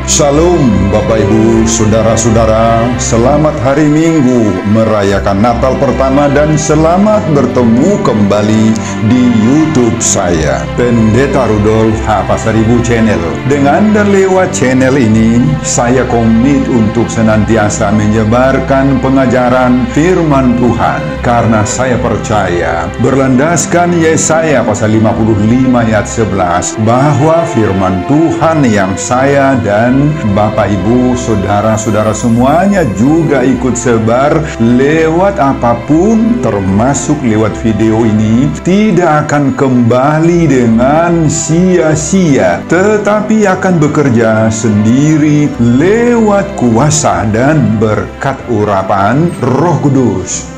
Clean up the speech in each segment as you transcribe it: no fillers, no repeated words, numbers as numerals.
Shalom Bapak Ibu, Saudara-saudara, selamat hari Minggu merayakan Natal pertama dan selamat bertemu kembali di YouTube saya, Pendeta Rudolf H. Pasaribu Channel. Dengan dan lewat channel ini, saya komit untuk senantiasa menyebarkan pengajaran firman Tuhan, karena saya percaya berlandaskan Yesaya pasal 55 ayat 11 bahwa firman Tuhan yang saya dan Bapak Ibu, Saudara-saudara semuanya juga ikut sebar lewat apapun, termasuk lewat video ini, tidak akan kembali dengan sia-sia, tetapi akan bekerja sendiri lewat kuasa dan berkat urapan Roh Kudus.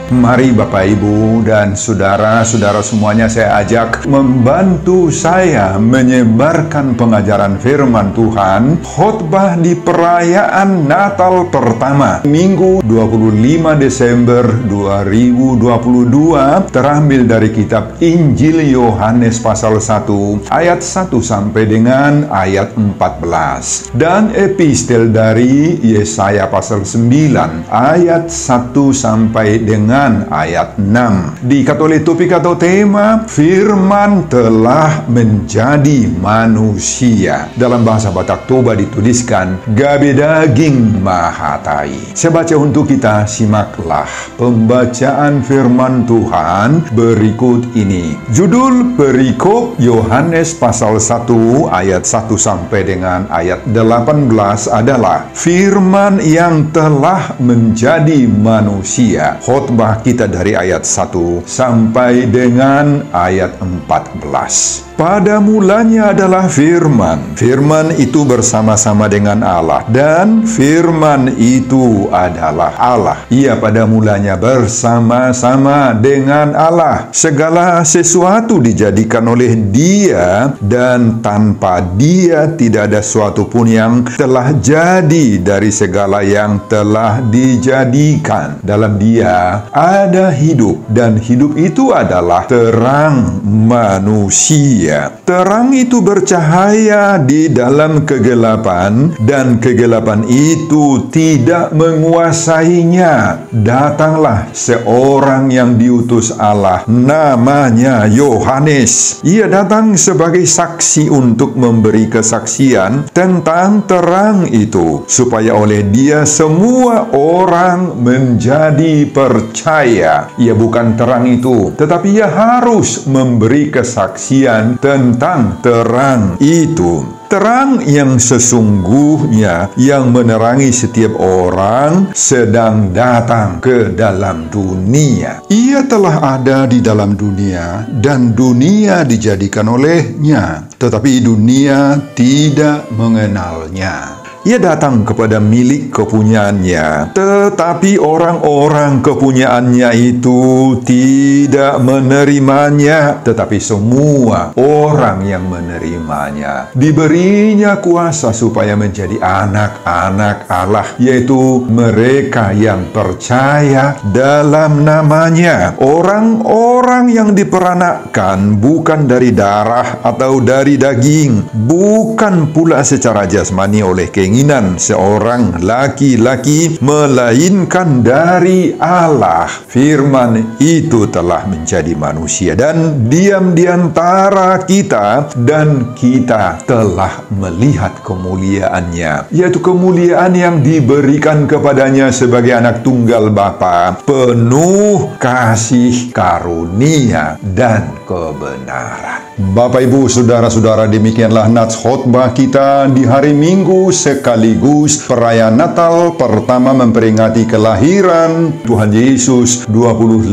Mari Bapak Ibu dan Saudara-saudara semuanya saya ajak membantu saya menyebarkan pengajaran firman Tuhan, khotbah di perayaan Natal pertama, Minggu 25 Desember 2022, terambil dari kitab Injil Yohanes pasal 1 ayat 1 sampai dengan ayat 14, dan epistel dari Yesaya pasal 9 ayat 1 sampai dengan ayat 6. Diikat oleh topik atau tema firman telah menjadi manusia. Dalam bahasa Batak Toba dituliskan gabe daging mahatai. Saya baca untuk kita, simaklah pembacaan firman Tuhan berikut ini. Judul perikop Yohanes pasal 1 ayat 1 sampai dengan ayat 18 adalah firman yang telah menjadi manusia. Khotbah kita dari ayat 1 sampai dengan ayat 14. Pada mulanya adalah firman. Firman itu bersama-sama dengan Allah, dan firman itu adalah Allah. Ia pada mulanya bersama-sama dengan Allah. Segala sesuatu dijadikan oleh Dia, dan tanpa Dia tidak ada suatu pun yang telah jadi dari segala yang telah dijadikan. Dalam Dia ada hidup, dan hidup itu adalah terang manusia. Terang itu bercahaya di dalam kegelapan, dan kegelapan itu tidak menguasainya. Datanglah seorang yang diutus Allah, namanya Yohanes. Ia datang sebagai saksi untuk memberi kesaksian tentang terang itu, supaya oleh Dia semua orang menjadi percaya. Ia bukan terang itu, tetapi Ia harus memberi kesaksian tentang terang itu. Terang yang sesungguhnya yang menerangi setiap orang sedang datang ke dalam dunia. Ia telah ada di dalam dunia, dan dunia dijadikan olehnya, tetapi dunia tidak mengenalnya. Ia datang kepada milik kepunyaannya, tetapi orang-orang kepunyaannya itu tidak menerimanya. Tetapi semua orang yang menerimanya diberinya kuasa supaya menjadi anak-anak Allah, yaitu mereka yang percaya dalam namanya. Orang-orang yang diperanakkan bukan dari darah atau dari daging, bukan pula secara jasmani oleh keinginan seorang laki-laki, melainkan dari Allah. Firman itu telah menjadi manusia dan diam di antara kita, dan kita telah melihat kemuliaannya, yaitu kemuliaan yang diberikan kepadanya sebagai anak tunggal Bapa, penuh kasih karunia dan kebenaran. Bapak Ibu, Saudara-saudara, demikianlah nats khotbah kita di hari Minggu sekaligus perayaan Natal pertama memperingati kelahiran Tuhan Yesus 25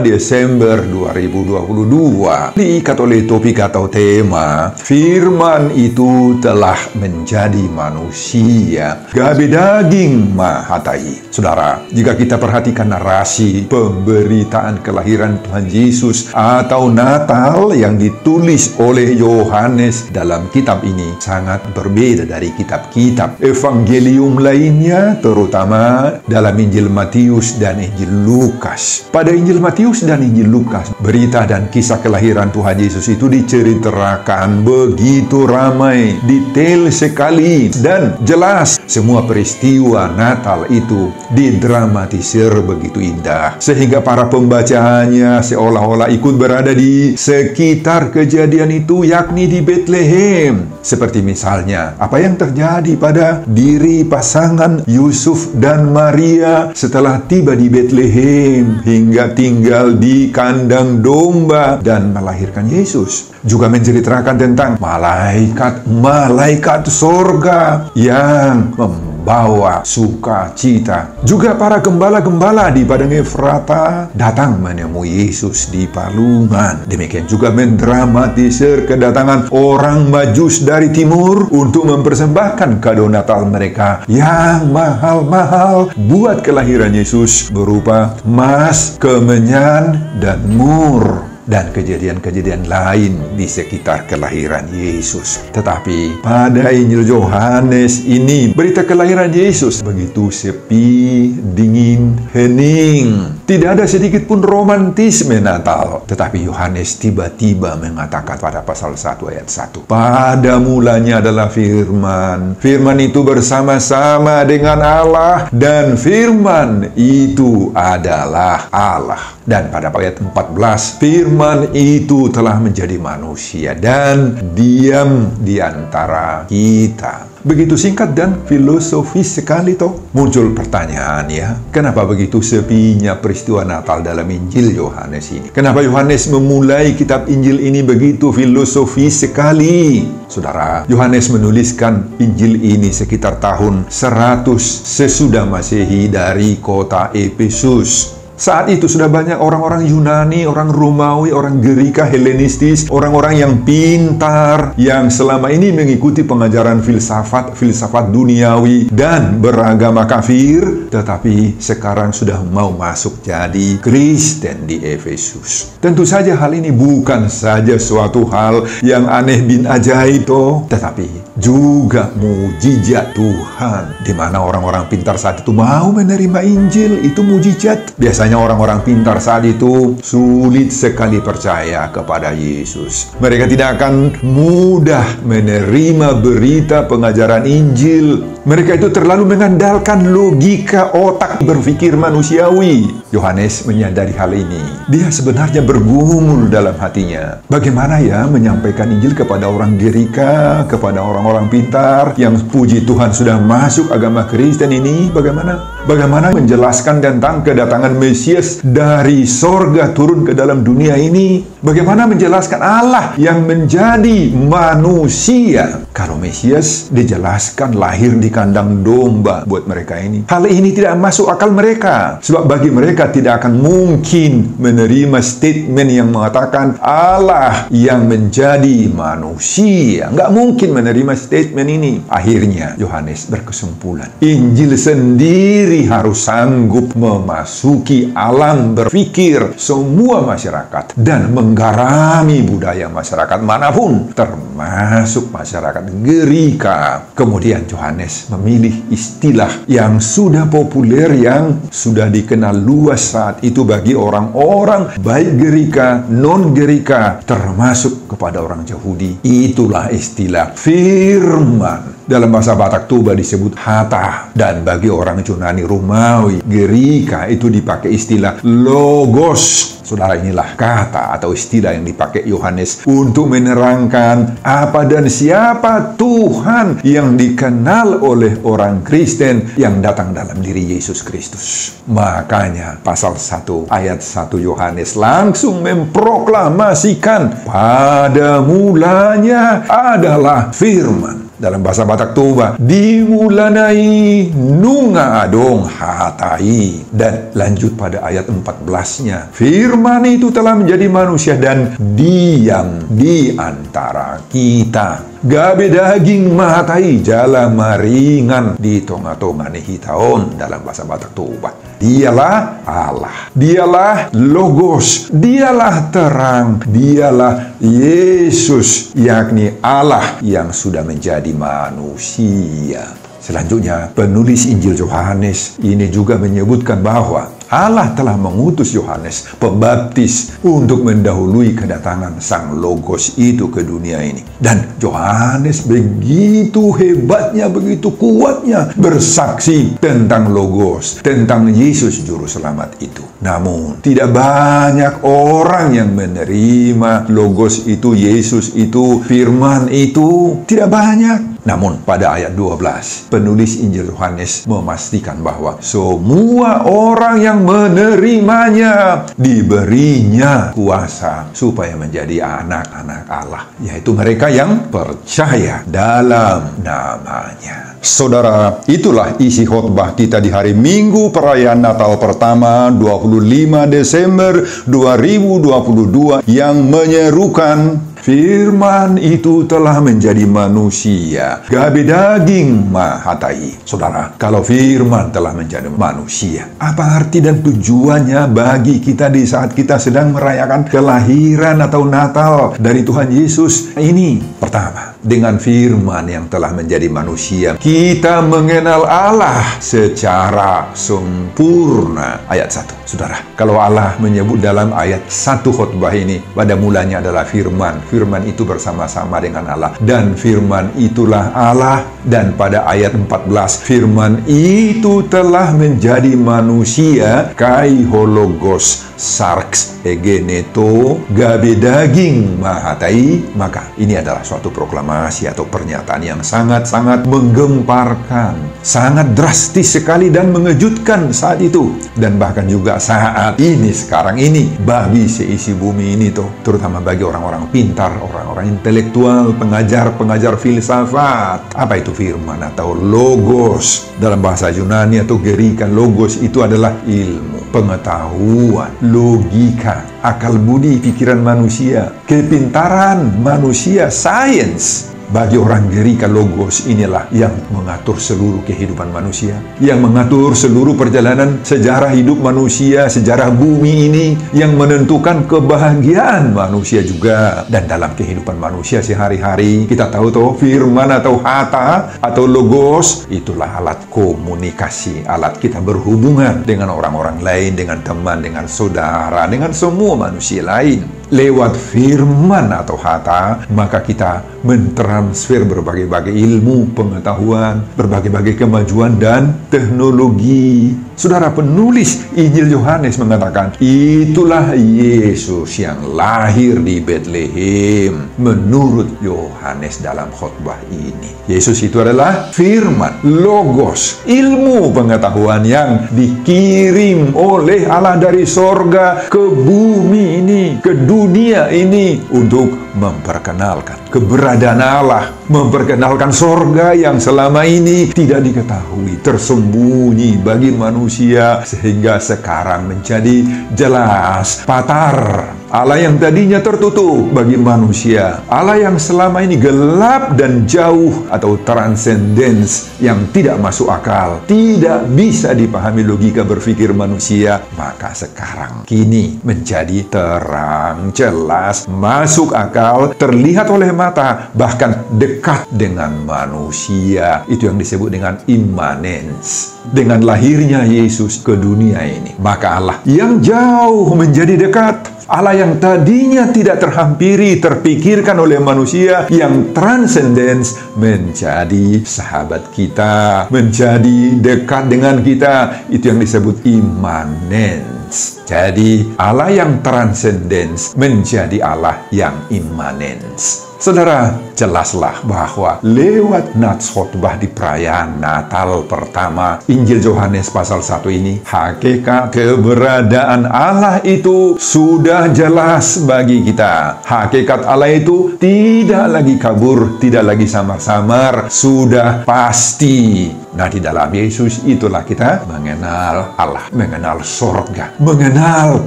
Desember 2022. Diikat oleh topik atau tema firman itu telah menjadi manusia, gabe daging mahatai. Saudara, jika kita perhatikan narasi pemberitaan kelahiran Tuhan Yesus atau Natal yang ditulis ditulis oleh Yohanes dalam kitab ini sangat berbeda dari kitab-kitab evangelium lainnya, terutama dalam Injil Matius dan Injil Lukas. Pada Injil Matius dan Injil Lukas, berita dan kisah kelahiran Tuhan Yesus itu diceritakan begitu ramai, detail sekali, dan jelas. Semua peristiwa Natal itu didramatisir begitu indah, sehingga para pembacanya seolah-olah ikut berada di sekitar kejadian itu, yakni di Betlehem. Seperti misalnya apa yang terjadi pada diri pasangan Yusuf dan Maria setelah tiba di Betlehem hingga tinggal di kandang domba dan melahirkan Yesus. Juga menceritakan tentang malaikat sorga yang membawa sukacita. Juga para gembala-gembala di padang Efrata datang menemui Yesus di palungan. Demikian juga mendramatisir kedatangan orang Majus dari timur untuk mempersembahkan kado Natal mereka yang mahal-mahal buat kelahiran Yesus berupa emas, kemenyan, dan mur, dan kejadian-kejadian lain di sekitar kelahiran Yesus. Tetapi pada Injil Yohanes ini, berita kelahiran Yesus begitu sepi, dingin, hening. Tidak ada sedikit pun romantisme Natal. Tetapi Yohanes tiba-tiba mengatakan pada pasal 1 ayat 1, pada mulanya adalah firman. Firman itu bersama-sama dengan Allah, dan firman itu adalah Allah. Dan pada ayat 14, firman itu telah menjadi manusia dan diam di antara kita. Begitu singkat dan filosofis sekali toh. Muncul pertanyaan ya, kenapa begitu sepinya peristiwa Natal dalam Injil Yohanes ini? Kenapa Yohanes memulai kitab Injil ini begitu filosofis sekali? Saudara, Yohanes menuliskan Injil ini sekitar tahun 100 sesudah Masehi dari kota Efesus. Saat itu sudah banyak orang-orang Yunani, orang Romawi, orang Gerika, Helenistis, orang-orang yang pintar, yang selama ini mengikuti pengajaran filsafat duniawi dan beragama kafir, tetapi sekarang sudah mau masuk jadi Kristen di Efesus. Tentu saja hal ini bukan saja suatu hal yang aneh bin ajaib toh, tetapi juga mujizat Tuhan, di mana orang-orang pintar saat itu mau menerima Injil. Itu mujizat. Biasanya orang-orang pintar saat itu sulit sekali percaya kepada Yesus. Mereka tidak akan mudah menerima berita pengajaran Injil. Mereka itu terlalu mengandalkan logika otak berpikir manusiawi. Yohanes menyadari hal ini. Dia sebenarnya bergumul dalam hatinya. Bagaimana ya menyampaikan Injil kepada orang Gerika, kepada orang-orang pintar yang puji Tuhan sudah masuk agama Kristen ini? Bagaimana menjelaskan tentang kedatangan Mesias dari sorga turun ke dalam dunia ini? Bagaimana menjelaskan Allah yang menjadi manusia? Kalau Mesias dijelaskan lahir di kandang domba buat mereka ini. Hal ini tidak masuk akal mereka. Sebab bagi mereka tidak akan mungkin menerima statement yang mengatakan Allah yang menjadi manusia. Nggak mungkin menerima statement ini. Akhirnya Yohanes berkesimpulan, Injil sendiri harus sanggup memasuki alam berpikir semua masyarakat dan menggarami budaya masyarakat manapun, termasuk masyarakat Gerika. Kemudian Yohanes memilih istilah yang sudah populer, yang sudah dikenal luas saat itu bagi orang-orang baik Gerika, non-Gerika, termasuk kepada orang Yahudi. Itulah istilah firman. Dalam bahasa Batak Toba disebut hata, dan bagi orang Yunani, Romawi, Gerika itu dipakai istilah logos. Saudara, inilah kata atau istilah yang dipakai Yohanes untuk menerangkan apa dan siapa Tuhan yang dikenal oleh orang Kristen yang datang dalam diri Yesus Kristus. Makanya pasal 1 ayat 1 Yohanes langsung memproklamasikan pada mulanya adalah firman. Dalam bahasa Batak Toba, dimulanai nunga adong hatai. Dan lanjut pada ayat 14-nya, firman itu telah menjadi manusia dan diam di antara kita. gabe daging mahatai jala maringan di tonga-tonga hitaon dalam bahasa Batak Toba. Dialah Allah, dialah Logos, dialah terang, dialah Yesus, yakni Allah yang sudah menjadi manusia. Selanjutnya, penulis Injil Yohanes ini juga menyebutkan bahwa Allah telah mengutus Yohanes Pembaptis untuk mendahului kedatangan Sang Logos itu ke dunia ini. Dan Yohanes begitu hebatnya, begitu kuatnya bersaksi tentang Logos, tentang Yesus Juru Selamat itu. Namun, tidak banyak orang yang menerima Logos itu, Yesus itu, Firman itu. Tidak banyak. Namun, pada ayat 12, penulis Injil Yohanes memastikan bahwa semua orang yang menerimanya diberinya kuasa supaya menjadi anak-anak Allah, yaitu mereka yang percaya dalam namanya. Saudara, itulah isi khotbah kita di hari Minggu perayaan Natal pertama 25 Desember 2022 yang menyerukan Firman itu telah menjadi manusia, gabe daging mahatai. Saudara, kalau firman telah menjadi manusia, apa arti dan tujuannya bagi kita di saat kita sedang merayakan kelahiran atau Natal dari Tuhan Yesus ini? Pertama, dengan firman yang telah menjadi manusia, kita mengenal Allah secara sempurna. Ayat 1. Saudara, kalau Allah menyebut dalam ayat 1 khotbah ini, pada mulanya adalah firman. Firman itu bersama-sama dengan Allah, dan firman itulah Allah. Dan pada ayat 14, firman itu telah menjadi manusia, kai hologos sarx egeneto, gabe daging mahatai. Maka ini adalah suatu proklamasi atau pernyataan yang sangat-sangat menggemparkan, sangat drastis sekali dan mengejutkan saat itu, dan bahkan juga saat ini, sekarang ini, bagi seisi bumi ini tuh, terutama bagi orang-orang pintar, orang-orang intelektual, pengajar filsafat. Apa itu firman atau logos? Dalam bahasa Yunani atau Gerika, logos itu adalah ilmu, pengetahuan, logika, akal budi, pikiran manusia, kepintaran manusia, sains. Bagi orang Gerika, logos inilah yang mengatur seluruh kehidupan manusia, yang mengatur seluruh perjalanan sejarah hidup manusia, sejarah bumi ini, yang menentukan kebahagiaan manusia juga. Dan dalam kehidupan manusia sehari-hari, kita tahu toh, firman atau hata atau logos itulah alat komunikasi, alat kita berhubungan dengan orang-orang lain, dengan teman, dengan saudara, dengan semua manusia lain. Lewat firman atau hata, maka kita mentransfer berbagai-bagai ilmu, pengetahuan, berbagai-bagai kemajuan dan teknologi. Saudara, penulis Injil Yohanes mengatakan, itulah Yesus yang lahir di Betlehem menurut Yohanes dalam khotbah ini. Yesus itu adalah firman, logos, ilmu pengetahuan yang dikirim oleh Allah dari sorga ke bumi ini, ke dunia ini, untuk memperkenalkan keberadaan Allah, memperkenalkan sorga yang selama ini tidak diketahui, tersembunyi bagi manusia, sehingga sekarang menjadi jelas, patar. Allah yang tadinya tertutup bagi manusia, Allah yang selama ini gelap dan jauh atau transcendence, yang tidak masuk akal, tidak bisa dipahami logika berpikir manusia, maka sekarang kini menjadi terang, jelas, masuk akal, terlihat oleh mata, bahkan dekat dengan manusia. Itu yang disebut dengan immanence. Dengan lahirnya Yesus ke dunia ini, maka Allah yang jauh menjadi dekat, Allah yang tadinya tidak terhampiri, terpikirkan oleh manusia, yang transcendence, menjadi sahabat kita, menjadi dekat dengan kita. Itu yang disebut immanence. Jadi Allah yang transcendence menjadi Allah yang immanence. Saudara, jelaslah bahwa lewat nats khotbah di perayaan Natal pertama Injil Yohanes pasal 1 ini, hakikat keberadaan Allah itu sudah jelas bagi kita. Hakikat Allah itu tidak lagi kabur, tidak lagi samar-samar, sudah pasti. Nah, di dalam Yesus itulah kita mengenal Allah, mengenal sorga, mengenal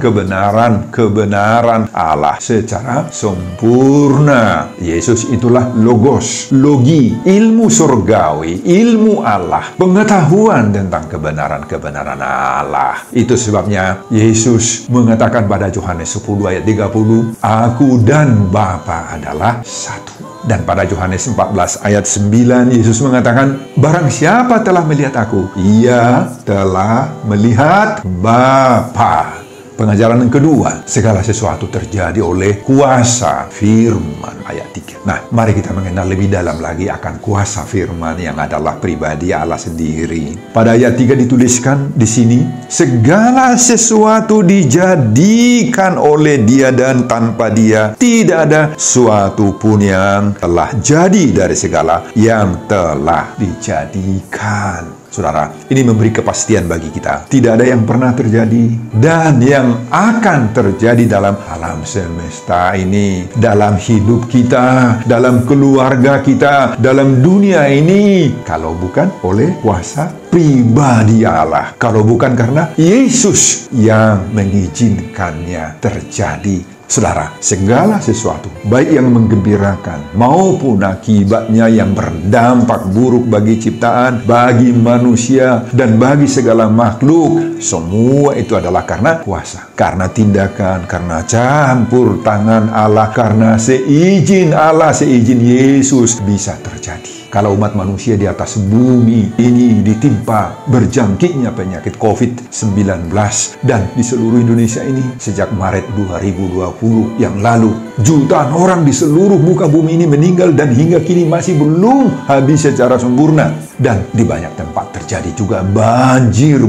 kebenaran Allah secara sempurna. Yesus itulah logos, logi, ilmu surgawi, ilmu Allah, pengetahuan tentang kebenaran-kebenaran Allah. Itu sebabnya Yesus mengatakan pada Yohanes 10 ayat 30, Aku dan Bapa adalah satu. Dan pada Yohanes 14 ayat 9, Yesus mengatakan, Barang siapa telah melihat aku, ia telah melihat Bapa. Pengajaran yang kedua, segala sesuatu terjadi oleh kuasa firman, ayat 3. Nah, mari kita mengenal lebih dalam lagi akan kuasa firman yang adalah pribadi Allah sendiri. Pada ayat 3 dituliskan di sini, segala sesuatu dijadikan oleh Dia dan tanpa Dia tidak ada suatu pun yang telah jadi dari segala yang telah dijadikan. Saudara, ini memberi kepastian bagi kita. Tidak ada yang pernah terjadi dan yang akan terjadi dalam alam semesta ini, dalam hidup kita, dalam keluarga kita, dalam dunia ini, kalau bukan oleh kuasa pribadi Allah, kalau bukan karena Yesus yang mengizinkannya terjadi. Saudara, segala sesuatu, baik yang menggembirakan maupun akibatnya yang berdampak buruk bagi ciptaan, bagi manusia, dan bagi segala makhluk, semua itu adalah karena kuasa, karena tindakan, karena campur tangan Allah, karena seizin Allah, seizin Yesus bisa terjadi. Kalau umat manusia di atas bumi ini ditimpa berjangkitnya penyakit COVID-19 dan di seluruh Indonesia ini sejak Maret 2020 yang lalu, jutaan orang di seluruh muka bumi ini meninggal dan hingga kini masih belum habis secara sempurna. Dan di banyak tempat terjadi juga banjir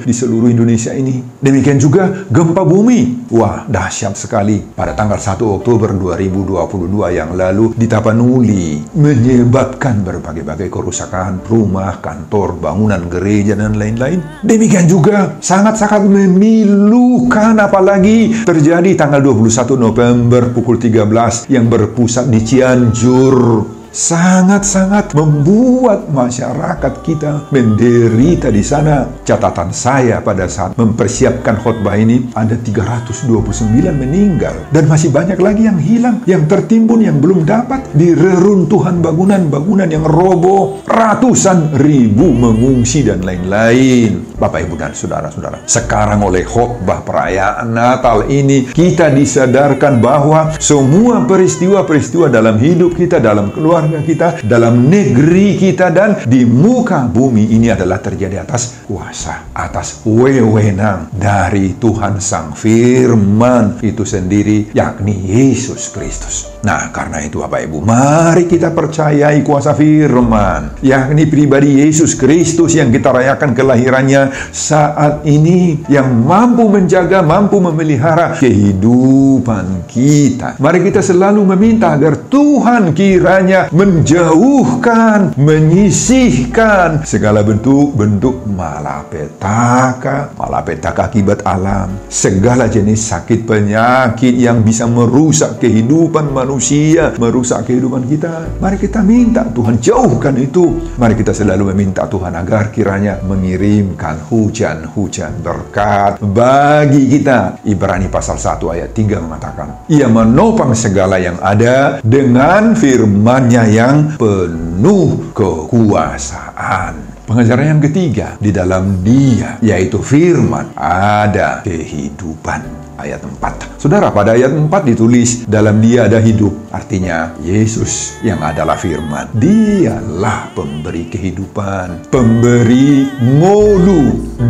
di seluruh Indonesia ini. Demikian juga gempa bumi. Wah, dahsyat sekali. Pada tanggal 1 Oktober 2022 yang lalu di Tapanuli, menyebabkan berbagai-bagai kerusakan rumah, kantor, bangunan gereja, dan lain-lain. Demikian juga sangat-sangat memilukan, apalagi terjadi tanggal 21 November pukul 13 yang berpusat di Cianjur. Sangat-sangat membuat masyarakat kita menderita di sana. Catatan saya pada saat mempersiapkan khotbah ini, ada 329 meninggal. Dan masih banyak lagi yang hilang, yang tertimbun, yang belum dapat di reruntuhan bangunan-bangunan yang roboh. Ratusan ribu mengungsi dan lain-lain. Bapak, Ibu, dan Saudara-saudara, sekarang oleh khotbah perayaan Natal ini, kita disadarkan bahwa semua peristiwa-peristiwa dalam hidup kita, dalam keluarga kita, dalam negeri kita, dan di muka bumi ini adalah terjadi atas kuasa, atas wewenang dari Tuhan Sang Firman itu sendiri, yakni Yesus Kristus. Nah, karena itu Bapak Ibu, mari kita percayai kuasa firman, yakni pribadi Yesus Kristus yang kita rayakan kelahirannya saat ini, yang mampu menjaga, mampu memelihara kehidupan kita. Mari kita selalu meminta agar Tuhan kiranya menjauhkan, menyisihkan segala bentuk-bentuk malapetaka akibat alam, segala jenis sakit penyakit yang bisa merusak kehidupan manusia, merusak kehidupan kita. Mari kita minta Tuhan jauhkan itu. Mari kita selalu meminta Tuhan agar kiranya mengirimkan hujan-hujan berkat bagi kita. Ibrani pasal 1 ayat 3 mengatakan, Ia menopang segala yang ada dengan firman-Nya yang penuh kekuasaan. Pengajaran yang ketiga, di dalam Dia, yaitu firman, ada kehidupan. Ayat 4. Saudara, pada ayat 4 ditulis, dalam Dia ada hidup. Artinya, Yesus yang adalah firman. Dialah pemberi kehidupan. Pemberi ngolu.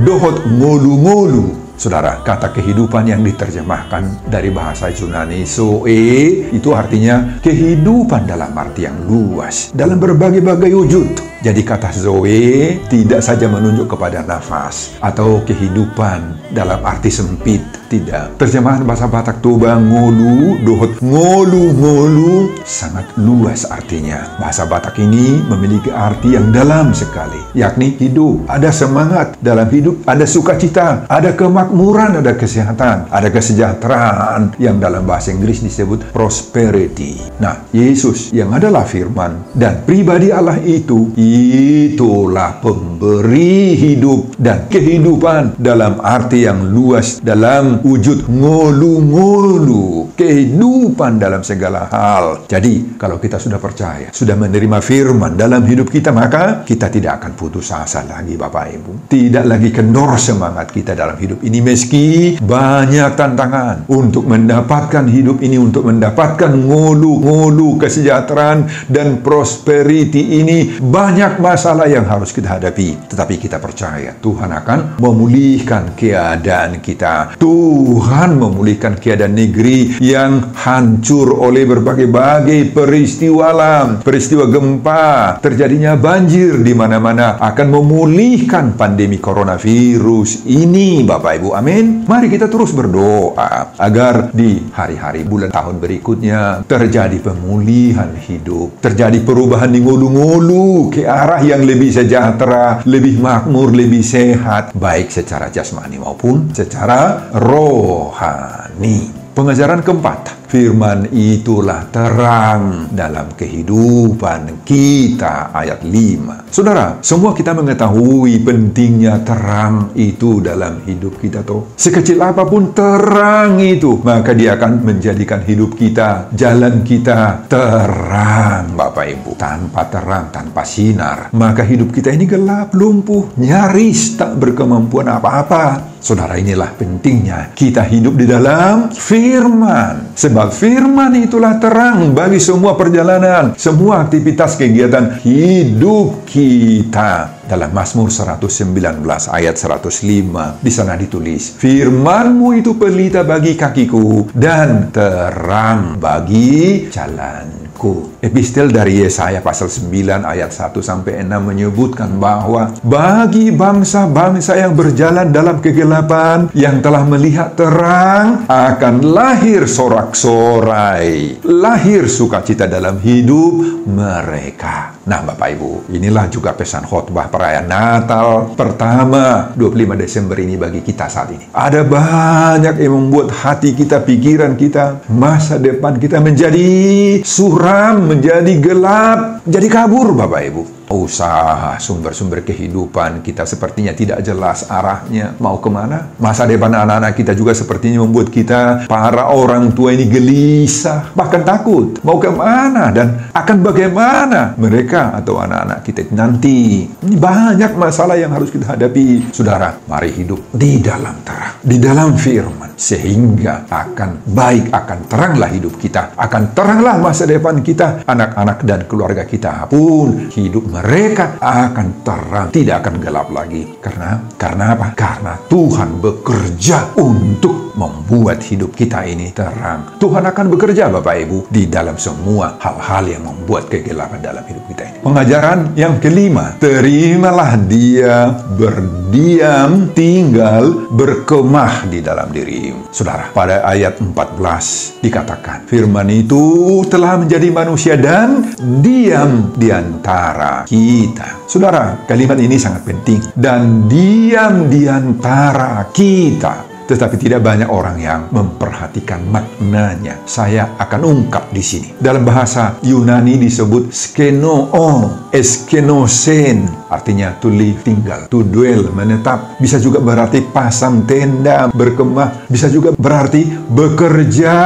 Dohot ngolu-ngolu. Saudara, kata kehidupan yang diterjemahkan dari bahasa Yunani zoe itu artinya kehidupan dalam arti yang luas, dalam berbagai-bagai wujud. Jadi kata zoe tidak saja menunjuk kepada nafas atau kehidupan dalam arti sempit, tidak. Terjemahan bahasa Batak Toba ngolu, dohot ngolu sangat luas artinya. Bahasa Batak ini memiliki arti yang dalam sekali, yakni hidup, ada semangat dalam hidup, ada sukacita, ada kemakmuran, ada kesehatan, ada kesejahteraan yang dalam bahasa Inggris disebut prosperity. Nah, Yesus yang adalah firman dan pribadi Allah itu, itulah pemberi hidup dan kehidupan dalam arti yang luas, dalam wujud ngolu-ngolu, kehidupan dalam segala hal. Jadi, kalau kita sudah percaya, sudah menerima firman dalam hidup kita, maka kita tidak akan putus asa lagi, Bapak Ibu. Tidak lagi kendor semangat kita dalam hidup ini, meski banyak tantangan untuk mendapatkan hidup ini, untuk mendapatkan ngolu-ngolu kesejahteraan dan prosperity ini. Banyak masalah yang harus kita hadapi, tetapi kita percaya Tuhan akan memulihkan keadaan kita. Tuhan memulihkan keadaan negeri yang hancur oleh berbagai-bagai peristiwa alam, peristiwa gempa, terjadinya banjir di mana-mana, akan memulihkan pandemi coronavirus ini, Bapak Ibu. Amin. Mari kita terus berdoa agar di hari-hari, bulan, tahun berikutnya terjadi pemulihan hidup, terjadi perubahan di ngolu-ngolu ke arah yang lebih sejahtera, lebih makmur, lebih sehat, baik secara jasmani maupun secara rohani. Pengajaran keempat, firman itulah terang dalam kehidupan kita, ayat 5. Saudara, semua kita mengetahui pentingnya terang itu dalam hidup kita toh. Sekecil apapun terang itu, maka dia akan menjadikan hidup kita, jalan kita terang, Bapak Ibu. Tanpa terang, tanpa sinar, maka hidup kita ini gelap, lumpuh, nyaris tak berkemampuan apa-apa. Saudara, inilah pentingnya kita hidup di dalam firman. Sebab firman itulah terang bagi semua perjalanan, semua aktivitas kegiatan hidup kita. Dalam Mazmur 119 ayat 105, di sana ditulis, firman-Mu itu pelita bagi kakiku dan terang bagi jalanku. Epistel dari Yesaya pasal 9 ayat 1-6 menyebutkan bahwa bagi bangsa-bangsa yang berjalan dalam kegelapan, yang telah melihat terang, akan lahir sorak-sorai, lahir sukacita dalam hidup mereka. Nah, Bapak Ibu, inilah juga pesan khotbah perayaan Natal pertama 25 Desember ini bagi kita saat ini. Ada banyak yang membuat hati kita, pikiran kita, masa depan kita menjadi suram, menjadi gelap, menjadi kabur, Bapak Ibu. Usaha, sumber-sumber kehidupan kita sepertinya tidak jelas arahnya, mau kemana. Masa depan anak-anak kita juga sepertinya membuat kita, para orang tua ini gelisah, bahkan takut, mau kemana dan akan bagaimana mereka atau anak-anak kita nanti. Ini banyak masalah yang harus kita hadapi. Saudara, mari hidup di dalam terang, di dalam firman, sehingga akan baik, akan teranglah hidup kita, akan teranglah masa depan kita, anak-anak dan keluarga kita pun hidup mereka akan terang, tidak akan gelap lagi. Karena apa? Karena Tuhan bekerja untuk membuat hidup kita ini terang. Tuhan akan bekerja, Bapak Ibu, di dalam semua hal-hal yang membuat kegelapan dalam hidup kita ini. Pengajaran yang kelima, terimalah Dia berdiam, tinggal, berkemah di dalam dirimu. Saudara, pada ayat 14 dikatakan, firman itu telah menjadi manusia dan diam di antara kita. Saudara, kalimat ini sangat penting. Dan diam di antara kita. Tetapi tidak banyak orang yang memperhatikan maknanya. Saya akan ungkap di sini. Dalam bahasa Yunani disebut skenoo, eskenosen, artinya to live, tinggal, to dwell, menetap. Bisa juga berarti pasang tenda, berkemah. Bisa juga berarti bekerja,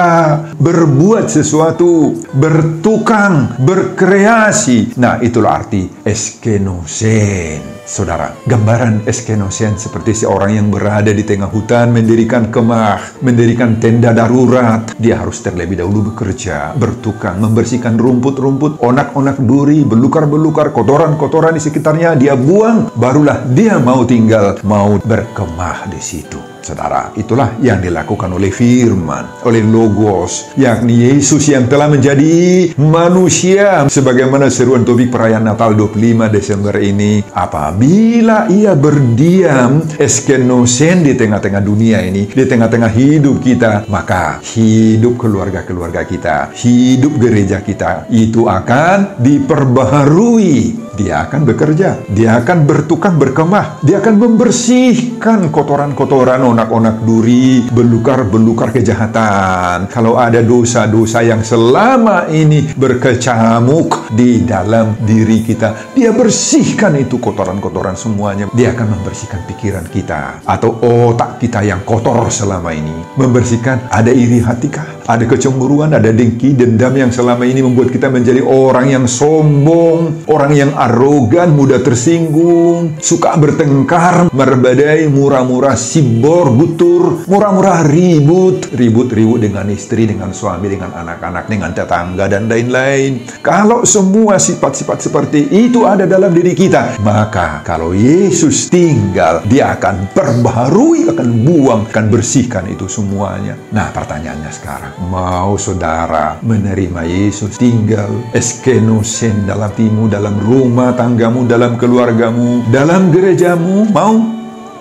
berbuat sesuatu, bertukang, berkreasi. Nah, itulah arti eskenosen. Saudara, gambaran eskenosen seperti seorang yang berada di tengah hutan, mendirikan kemah, mendirikan tenda darurat. Dia harus terlebih dahulu bekerja, bertukang, membersihkan rumput-rumput, onak-onak duri, belukar-belukar, kotoran-kotoran di sekitarnya. Dia buang, barulah dia mau tinggal, mau berkemah di situ. Saudara, itulah yang dilakukan oleh firman, oleh Logos, yakni Yesus yang telah menjadi manusia. Sebagaimana seruan topik perayaan Natal 25 Desember ini, apabila ia berdiam, eskenosen, di tengah-tengah dunia ini, di tengah-tengah hidup kita, maka hidup keluarga-keluarga kita, hidup gereja kita, itu akan diperbaharui Dia akan bekerja, Dia akan bertukang berkemah, Dia akan membersihkan kotoran-kotoran, onak-onak duri, belukar-belukar kejahatan. Kalau ada dosa-dosa yang selama ini berkecamuk di dalam diri kita, Dia bersihkan itu kotoran-kotoran semuanya. Dia akan membersihkan pikiran kita atau otak kita yang kotor selama ini. Membersihkan, ada iri hati kah? Ada kecemburuan, ada dengki, dendam yang selama ini membuat kita menjadi orang yang sombong, orang yang arogan, mudah tersinggung, suka bertengkar, merbadai, murah-murah, sibor, butur, murah-murah ribut dengan istri, dengan suami, dengan anak-anak, dengan tetangga, dan lain-lain. Kalau semua sifat-sifat seperti itu ada dalam diri kita, maka kalau Yesus tinggal, Dia akan perbaharui, akan buang, akan bersihkan itu semuanya. Nah, pertanyaannya sekarang, mau saudara menerima Yesus tinggal eskenosen dalam hatimu, dalam rumah tanggamu, dalam keluargamu, dalam gerejamu? Mau?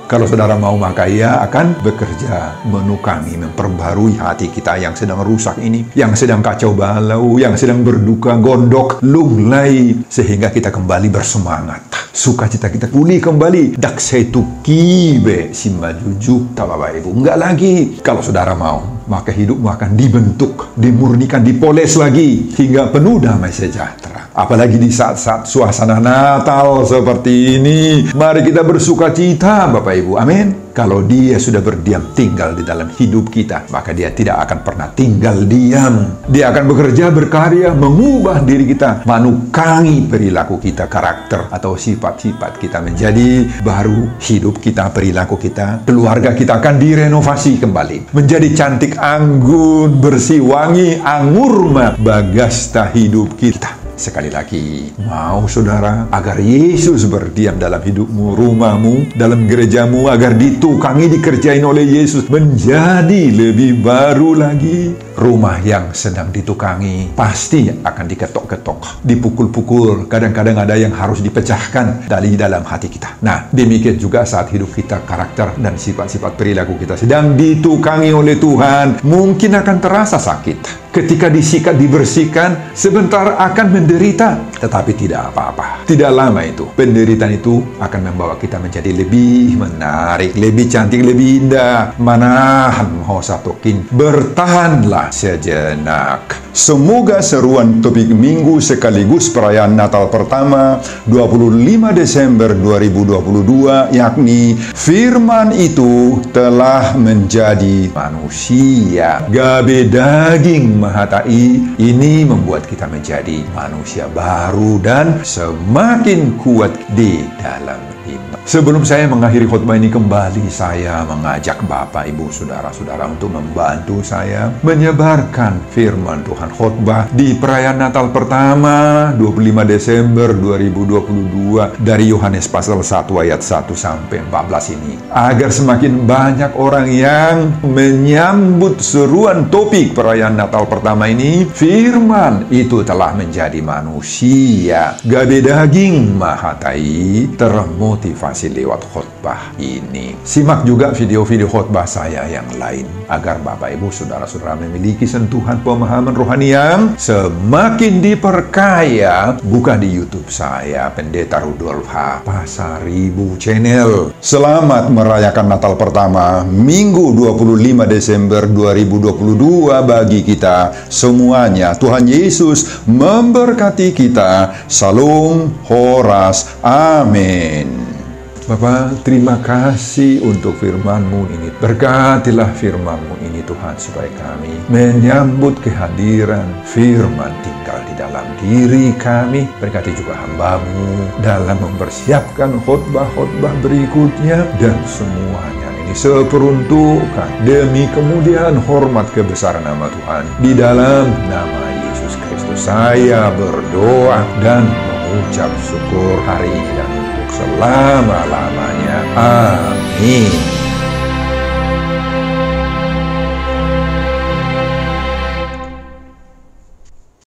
Kalau saudara mau, maka Ia akan bekerja, menukangi, memperbarui hati kita yang sedang rusak ini, yang sedang kacau balau, yang sedang berduka, gondok, lunglai, sehingga kita kembali bersemangat. Sukacita kita pulih kembali. Dak setu kibe simajujuk, tak Bapak Ibu. Enggak lagi. Kalau saudara mau, maka hidupmu akan dibentuk, dimurnikan, dipoles lagi, hingga penuh damai sejahtera. Apalagi di saat-saat suasana Natal seperti ini, mari kita bersuka cita, Bapak Ibu. Amin. Kalau Dia sudah berdiam tinggal di dalam hidup kita, maka Dia tidak akan pernah tinggal diam. Dia akan bekerja, berkarya, mengubah diri kita, menukangi perilaku kita, karakter atau sifat-sifat kita menjadi baru. Hidup kita, perilaku kita, keluarga kita akan direnovasi kembali, menjadi cantik, anggun, bersih, wangi, angurma, bagasta hidup kita. Sekali lagi, mau saudara agar Yesus berdiam dalam hidupmu, rumahmu, dalam gerejamu, agar ditukangi, dikerjain oleh Yesus menjadi lebih baru lagi. Rumah yang sedang ditukangi pasti akan diketok-ketok, dipukul-pukul, kadang-kadang ada yang harus dipecahkan dari dalam hati kita. Nah, demikian juga saat hidup kita, karakter dan sifat-sifat perilaku kita sedang ditukangi oleh Tuhan, mungkin akan terasa sakit. Ketika disikat, dibersihkan, sebentar akan menderita, tetapi tidak apa-apa. Tidak lama itu, penderitaan itu akan membawa kita menjadi lebih menarik, lebih cantik, lebih indah. Manahan mahosatokin, bertahanlah sejenak. Semoga seruan topik minggu sekaligus perayaan Natal pertama 25 Desember 2022, yakni firman itu telah menjadi manusia, gabe daging mahatai, ini membuat kita menjadi manusia baru dan semakin kuat di dalam iman. Sebelum saya mengakhiri khotbah ini, kembali saya mengajak Bapak, Ibu, Saudara-saudara untuk membantu saya menyebarkan firman Tuhan, khotbah di perayaan Natal pertama 25 Desember 2022 dari Yohanes pasal 1 ayat 1 sampai 14 ini, agar semakin banyak orang yang menyambut seruan topik perayaan Natal pertama ini. Firman itu telah menjadi manusia, gabe daging mahatai, termotivasi lewat khotbah ini. Simak juga video-video khotbah saya yang lain, agar Bapak, Ibu, Saudara-saudara memiliki sentuhan pemahaman rohani yang semakin diperkaya. Buka di YouTube saya, Pendeta Rudolf H. Pasaribu Channel. Selamat merayakan Natal pertama, Minggu 25 Desember 2022 bagi kita semuanya. Tuhan Yesus memberkati kita. Salam Horas. Amin. Bapak, terima kasih untuk firman-Mu ini. Berkatilah firman-Mu ini, Tuhan, supaya kami menyambut kehadiran firman tinggal di dalam diri kami. Berkati juga hamba-Mu dalam mempersiapkan khotbah-khotbah berikutnya, dan semuanya ini seperuntukan demi kemuliaan hormat kebesaran nama Tuhan. Di dalam nama Yesus Kristus saya berdoa dan mengucap syukur hari ini dan selama-lamanya. Amin.